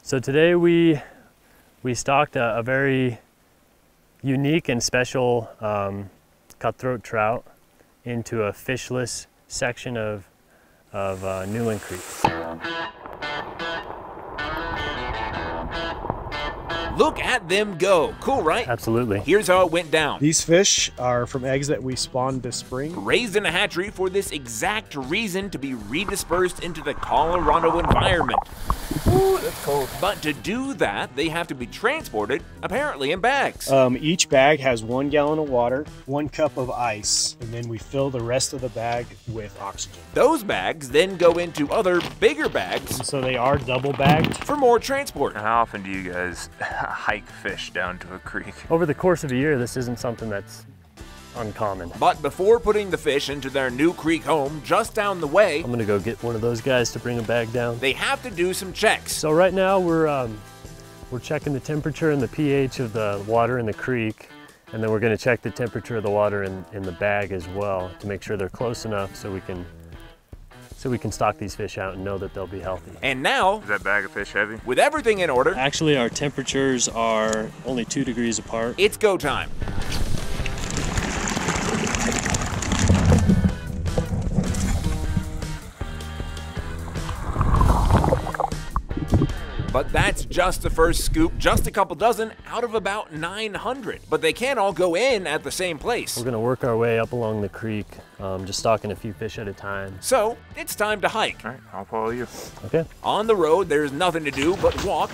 So today we stocked a very unique and special cutthroat trout into a fishless section of Newland Creek. Look at them go. Cool, right? Absolutely. Here's how it went down. These fish are from eggs that we spawned this spring. Raised in a hatchery for this exact reason, to be redispersed into the Colorado environment. Ooh, that's cold. But to do that, they have to be transported, apparently in bags. Each bag has 1 gallon of water, 1 cup of ice, and then we fill the rest of the bag with oxygen. Those bags then go into other bigger bags. So they are double bagged. For more transport. How often do you guys hike fish down to a creek? Over the course of a year, this isn't something that's uncommon. But before putting the fish into their new creek home just down the way, I'm gonna go get one of those guys to bring a bag down. they have to do some checks. So right now we're checking the temperature and the pH of the water in the creek, and then we're gonna check the temperature of the water in the bag as well to make sure they're close enough so we can stock these fish out and know that they'll be healthy. And now, Is that bag of fish heavy? with everything in order, Actually, our temperatures are only 2 degrees apart. it's go time. But that's just the first scoop, just a couple dozen out of about 900. But they can't all go in at the same place. We're gonna work our way up along the creek, just stocking a few fish at a time. So it's time to hike. All right, I'll follow you. Okay. On the road, there's nothing to do but walk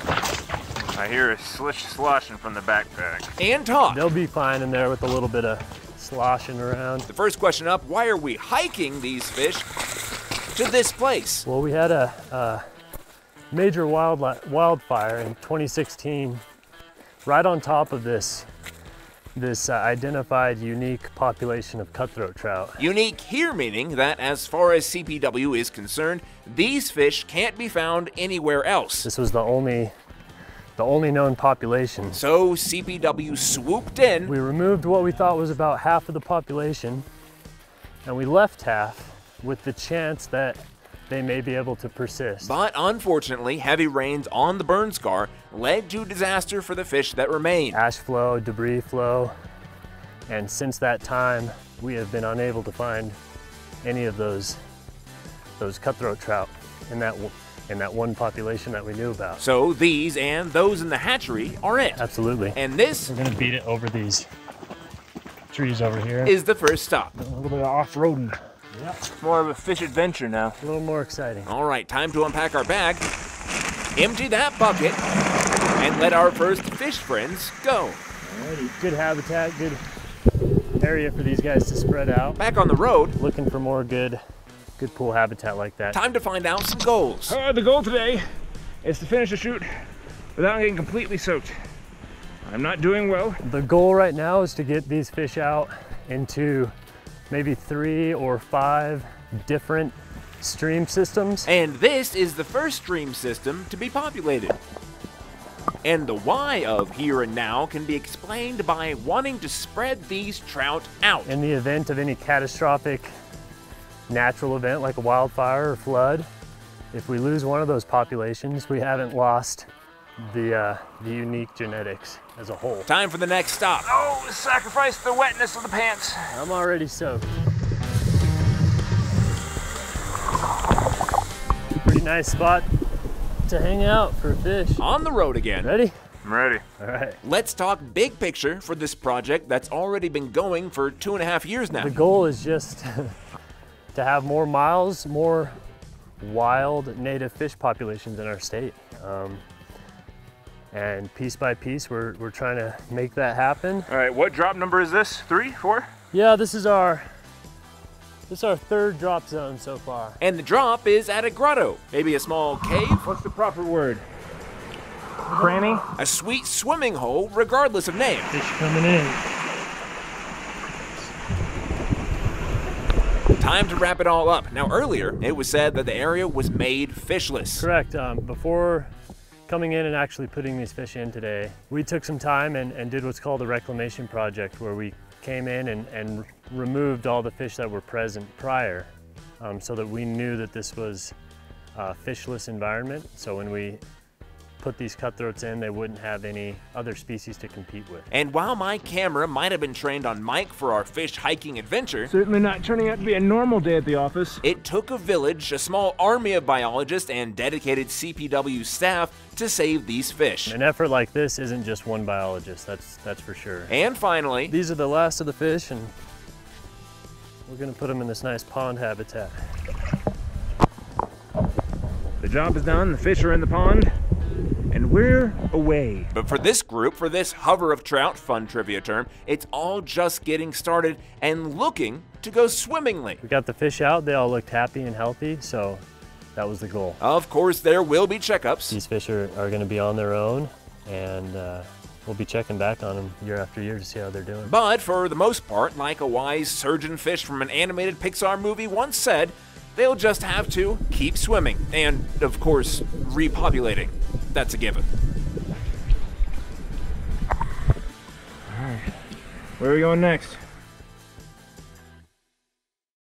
I hear a sloshing from the backpack. and talk. They'll be fine in there with a little bit of sloshing around. The first question up, why are we hiking these fish to this place? Well, we had a major wildfire in 2016 right on top of this identified unique population of cutthroat trout. Unique here meaning that as far as CPW is concerned, these fish can't be found anywhere else. This was the only known population. So CPW swooped in. We removed what we thought was about half of the population, and we left half with the chance that they may be able to persist. But unfortunately, heavy rains on the burn scar led to disaster for the fish that remain. Ash flow, debris flow, and since that time, we have been unable to find any of those cutthroat trout in that one population that we knew about. So these and those in the hatchery are it. Absolutely. And this We're gonna beat it over these trees over here. is the first stop. A little bit of off-roading. More of a fish adventure now. A little more exciting. All right, time to unpack our bag, empty that bucket, and let our first fish friends go. Alrighty, good habitat, good area for these guys to spread out. Back on the road, Looking for more good pool habitat like that. time to find out some goals. The goal today is to finish the shoot without getting completely soaked. I'm not doing well. The goal right now is to get these fish out into maybe 3 or 5 different stream systems. And this is the first stream system to be populated. And the why of here and now can be explained by wanting to spread these trout out. In the event of any catastrophic natural event like a wildfire or flood, if we lose one of those populations, we haven't lost the unique genetics as a whole. Time for the next stop. Oh, sacrifice the wetness of the pants. I'm already soaked. Pretty nice spot to hang out for fish. On the road again. Ready? I'm ready. All right. Let's talk big picture for this project that's already been going for 2.5 years now. The goal is just to have more miles, more wild native fish populations in our state. And piece by piece, we're trying to make that happen. All right, what drop number is this? 3, 4? Yeah, this is our 3rd drop zone so far. And the drop is at a grotto, maybe a small cave, What's the proper word? Cranny? a sweet swimming hole, regardless of name. Fish coming in. Time to wrap it all up. Now earlier, it was said that the area was made fishless. Correct. Before coming in and actually putting these fish in today, we took some time and did what's called a reclamation project, where we came in and removed all the fish that were present prior, so that we knew that this was a fishless environment. So when we put these cutthroats in, they wouldn't have any other species to compete with. And while my camera might have been trained on Mike for our fish hiking adventure, Certainly not turning out to be a normal day at the office. it took a village, a small army of biologists, and dedicated CPW staff to save these fish. An effort like this isn't just one biologist, that's for sure. And finally, These are the last of the fish, and we're gonna put them in this nice pond habitat. The job is done, the fish are in the pond, and we're away. but for this group, for this hover of trout, fun trivia term, it's all just getting started and looking to go swimmingly. We got the fish out, they all looked happy and healthy, so that was the goal. Of course, there will be checkups. These fish are gonna be on their own, and we'll be checking back on them year after year to see how they're doing. But for the most part, like a wise surgeon fish from an animated Pixar movie once said, they'll just have to keep swimming and, of course, repopulating. That's a given. Where are we going next?